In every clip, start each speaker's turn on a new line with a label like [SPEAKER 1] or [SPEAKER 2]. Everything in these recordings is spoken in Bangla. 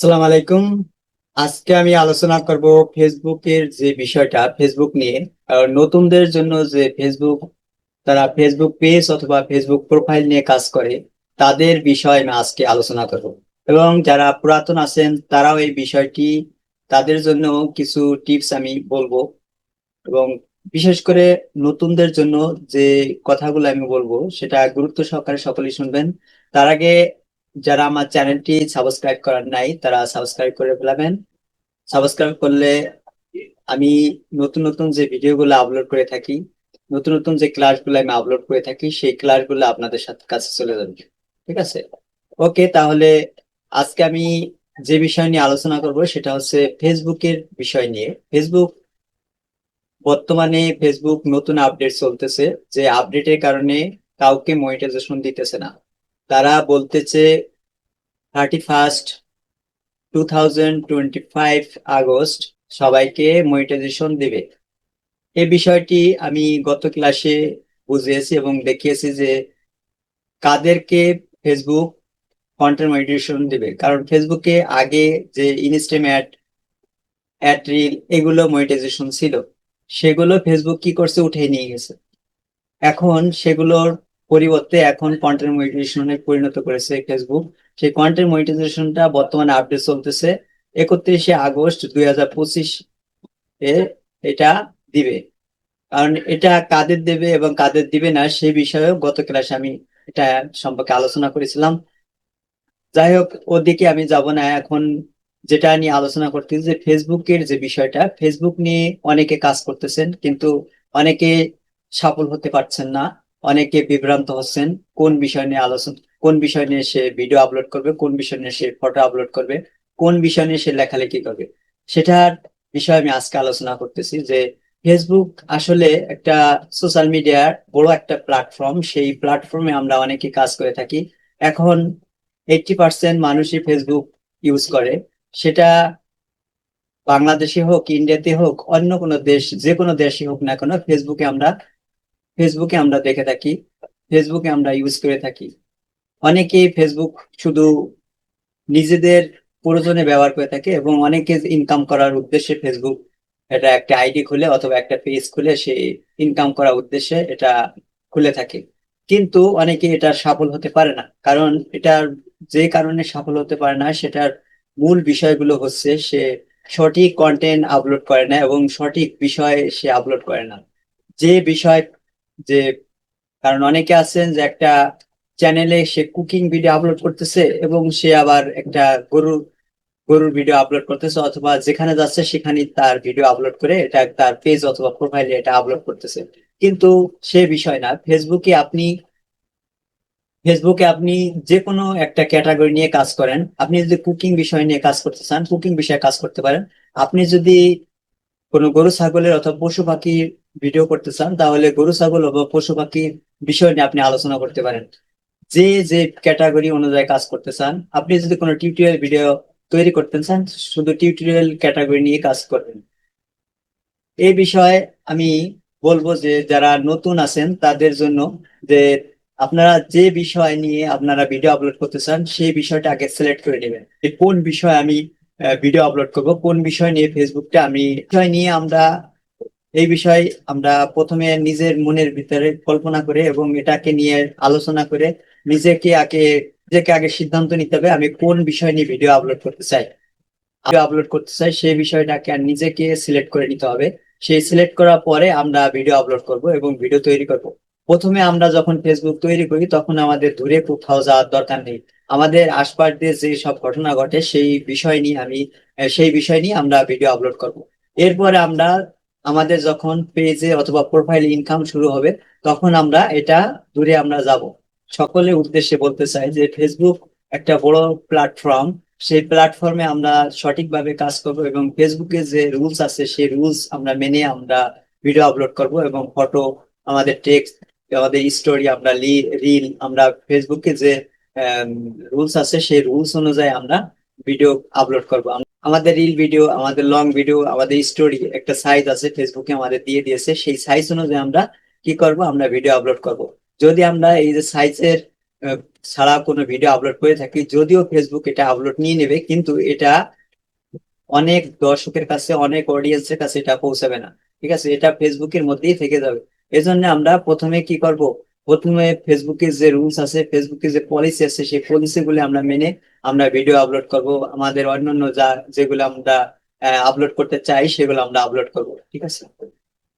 [SPEAKER 1] আসসালামু আলাইকুম। আজকে আমি আলোচনা করব ফেসবুকের যে বিষয়টা ফেসবুক নিয়ে। নতুনদের জন্য যে ফেসবুক, তারা ফেসবুক পেজ অথবা ফেসবুক প্রোফাইল নিয়ে কাজ করে, তাদের বিষয়ে আমি আজকে আলোচনা করব। এবং যারা পুরাতন আছেন তারাও এই বিষয়টি, তাদের জন্য কিছু টিপস আমি বলবো। এবং বিশেষ করে নতুনদের জন্য যে কথাগুলো আমি বলবো সেটা গুরুত্ব সহকারে সকলেই শুনবেন। তার আগে যারা আমার চ্যানেলটি সাবস্ক্রাইব করার নাই তারা সাবস্ক্রাইব করে ফেলাবেন। সাবস্ক্রাইব করলে আমি নতুন নতুন যে ভিডিওগুলো আপলোড করে থাকি, নতুন নতুন যে ক্লাসগুলো আমি আপলোড করে থাকি, সেই ক্লাসগুলো আপনাদের সাথে কাছে চলে যাবে। ঠিক আছে? ওকে, তাহলে আজকে আমি যে বিষয় নিয়ে আলোচনা করব সেটা হচ্ছে ফেসবুকের বিষয় নিয়ে। বর্তমানে ফেসবুক নতুন আপডেট চলতেছে, যে আপডেটের কারণে কাউকে মনিটাইজেশন দিতেছে না। তারা বলতেছে 31 আগস্ট 2025 সবাইকে মনিটাইজেশন দিবে। এই বিষয়টি আমি গত ক্লাসে বুঝিয়েছি এবং দেখিয়েছি যে কাদেরকে ফেসবুক কন্টেন্ট মনিটাইজেশন দিবে। কারণ ফেসবুকে আগে যে ইনস্টাম অ্যাড, অ্যাড রিল, এগুলো মনিটাইজেশন ছিল, সেগুলো ফেসবুক কি করছে, উঠে নিয়ে গেছে। এখন সেগুলোর পরিবর্তে এখন কন্টেন্ট মনিটাইজেশনে পরিণত করেছে ফেসবুক। সেই কন্টেন্ট মনিটাইজেশনটা বর্তমানে আপডেট চলতেছে। 31 আগস্ট 2025 এ এটা দিবে। কারণ এটা কাদের দেবে এবং কাদের দিবে না সেই বিষয়েও গত ক্লাসে আমি এটা সম্পর্কে আলোচনা করেছিলাম। যাই হোক, ওদিকে আমি যাব না এখন। যেটা নিয়ে আলোচনা করতেছি যে ফেসবুকের যে বিষয়টা, ফেসবুক নিয়ে অনেকে কাজ করতেছেন কিন্তু অনেকে সফল হতে পারছেন না। অনেকে বিভ্রান্ত হচ্ছেন কোন বিষয় নিয়ে আলোচনা, কোন বিষয় নিয়ে সে ভিডিও আপলোড করবে, কোন বিষয় নিয়ে সে ফটো আপলোড করবে, কোন বিষয় নিয়ে সে লেখালেখি করবে। সেটার বিষয়ে আমি আজকে আলোচনা করতেছি যে ফেসবুক আসলে একটা সোশ্যাল মিডিয়ার বড় একটা প্ল্যাটফর্ম। সেই প্ল্যাটফর্মে আমরা অনেকে কাজ করে থাকি। এখন 80% মানুষই ফেসবুক ইউজ করে। সেটা বাংলাদেশে হোক, ইন্ডিয়াতে হোক, অন্য কোনো দেশ, যে কোনো দেশই হোক না কেন, ফেসবুকে আমরা দেখে থাকি, ফেসবুকে আমরা ইউজ করে থাকি। অনেকেই ফেসবুক শুধু নিজেদের প্রয়োজনে ব্যবহার করে থাকে এবং অনেকে ইনকাম করার উদ্দেশ্যে ফেসবুক, এটা একটা আইডি খুলে অথবা একটা পেজ খুলে সে ইনকাম করার উদ্দেশ্যে এটা খুলে থাকে। কিন্তু অনেকে এটা সফল হতে পারে না। কারণ এটার যে কারণে সফল হতে পারে না সেটার মূল বিষয়গুলো হচ্ছে সে সঠিক কন্টেন্ট আপলোড করে না এবং সঠিক বিষয়ে সে আপলোড করে না। যে বিষয়, যে, কারণ অনেকে আছেন যে একটা চ্যানেলে সে কুকিং ভিডিও আপলোড করতেছে এবং সে আবার একটা গরুর গরুর ভিডিও আপলোড করতেছে, অথবা যেখানে যাচ্ছে সেখানে তার ভিডিও আপলোড করে এটা তার পেজ অথবা প্রোফাইলে এটা আপলোড করতেছে। কিন্তু সে বিষয় না। ফেসবুকে আপনি যে কোনো একটা ক্যাটাগরি নিয়ে কাজ করেন। আপনি যদি কুকিং বিষয় নিয়ে কাজ করতে চান, কুকিং বিষয়ে কাজ করতে পারেন। আপনি যদি কোনো গরু ছাগলের অথবা পশু পাখির ভিডিও করতে চান, তাহলে গরু ছাগল অথবা পশু পাখির বিষয় নিয়ে আপনি আলোচনা করতে পারেন। যে যে ক্যাটাগরি অনুযায়ী কাজ করতে চান, আপনি যদি কোনো টিউটোরিয়াল ভিডিও তৈরি করতে চান, শুধু টিউটোরিয়াল ক্যাটাগরি নিয়ে কাজ করবেন। এই বিষয়ে আমি বলবো যে যারা নতুন আছেন তাদের জন্য, যে আপনারা যে বিষয় নিয়ে আপনারা ভিডিও আপলোড করতে চান সেই বিষয়টা আগে সিলেক্ট করে নেবেন। যে কোন বিষয় আমি ভিডিও আপলোড করব, কোন বিষয় নিয়ে ফেসবুকটা আমি বিষয় নিয়ে আমরা, এই বিষয় আমরা প্রথমে নিজের মনের ভিতরে কল্পনা করে এবং এটাকে নিয়ে আলোচনা করে নিজেকে আগে সিদ্ধান্ত নিতে হবে আমি কোন বিষয় নিয়ে ভিডিও আপলোড করতে চাই সেই বিষয়টাকে আর নিজেকে সিলেক্ট করে নিতে হবে। সেই সিলেক্ট করার পরে আমরা ভিডিও আপলোড করব এবং ভিডিও তৈরি করব। প্রথমে আমরা যখন ফেসবুক তৈরি করি তখন আমাদের দূরে কোথাও যাওয়ার দরকার নেই। আমাদের আশপাশ দিয়ে যে সব ঘটনা ঘটে সেই বিষয় নিয়ে আমরা ভিডিও আপলোড করব। এরপরে আমরা আমাদের যখন পেজে অথবা প্রোফাইল ইনকাম শুরু হবে তখন আমরা এটা দূরে আমরা যাব। সকলের উদ্দেশ্যে বলতে চাই যে ফেসবুক একটা বড় প্ল্যাটফর্ম। সেই প্ল্যাটফর্মে আমরা সঠিকভাবে কাজ করব এবং ফেসবুকে যে রুলস আছে সেই রুলস আমরা মেনে আমরা ভিডিও আপলোড করব এবং ফটো, আমাদের টেক্সট, আমাদের স্টোরি, আমরা রিল, আমরা ফেসবুকে যে রুলস আছে সেই রুলস অনুযায়ী আমরা ভিডিও আপলোড করব। আমাদের রিল ভিডিও, আমাদের লং ভিডিও, আমাদের স্টোরি একটা সাইজ আছে ফেসবুকে আমাদের দিয়ে দিয়েছে, সেই সাইজ অনুযায়ী আমরা কি করব, আমরা ভিডিও আপলোড করব। যদি আমরা এই যে সাইজের আহ, ছাড়া কোনো ভিডিও আপলোড করে থাকি, যদিও ফেসবুক এটা আপলোড নিয়ে নেবে, কিন্তু এটা অনেক দর্শকের কাছে, অনেক অডিয়েন্সের কাছে এটা পৌঁছাবে না। ঠিক আছে, এটা ফেসবুকের মধ্যেই থেকে যাবে। এজন্য আমরা প্রথমে কি করব, প্রথমে ফেসবুকের যে রুলস আছে, ফেসবুকের যে পলিসি আছে, সেই পলিসি গুলো আমরা মেনে আমরা ভিডিও আপলোড করব। আমাদের অন্যান্য যা যেগুলো আমরা আপলোড করতে চাই সেগুলো আমরা আপলোড করব। ঠিক আছে,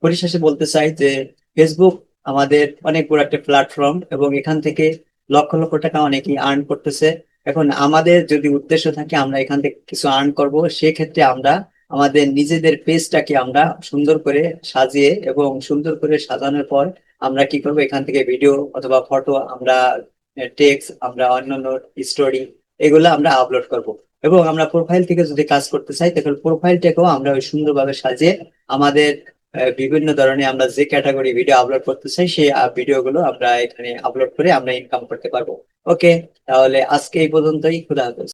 [SPEAKER 1] পরিশেষে বলতে চাই যে ফেসবুক আমাদের অনেক বড় একটা প্ল্যাটফর্ম, এবং এখান থেকে লক্ষ লক্ষ টাকা অনেকেই আর্ন করতেছে। এখন আমাদের যদি উদ্দেশ্য থাকে আমরা এখান থেকে কিছু আর্ন করব, সেক্ষেত্রে আমরা আমাদের নিজেদের পেজটাকে আমরা সুন্দর করে সাজিয়ে এবং সুন্দর করে সাজানোর পর আমরা কি করব, এখান থেকে ভিডিও অথবা ফটো, আমরা টেক্সট, আমরা অন্যান্য স্টোরি, এগুলো আমরা আপলোড করব। এবং আমরা প্রোফাইল থেকে যদি কাজ করতে চাই, তাহলে প্রোফাইলটাকেও আমরা ওই সুন্দরভাবে সাজিয়ে আমাদের বিভিন্ন ধরনের আমরা যে ক্যাটাগরি ভিডিও আপলোড করতে চাই সেই ভিডিও গুলো আমরা এখানে আপলোড করে আমরা ইনকাম করতে পারবো। ওকে, তাহলে আজকে এই পর্যন্তই। খুদা হাফেজ।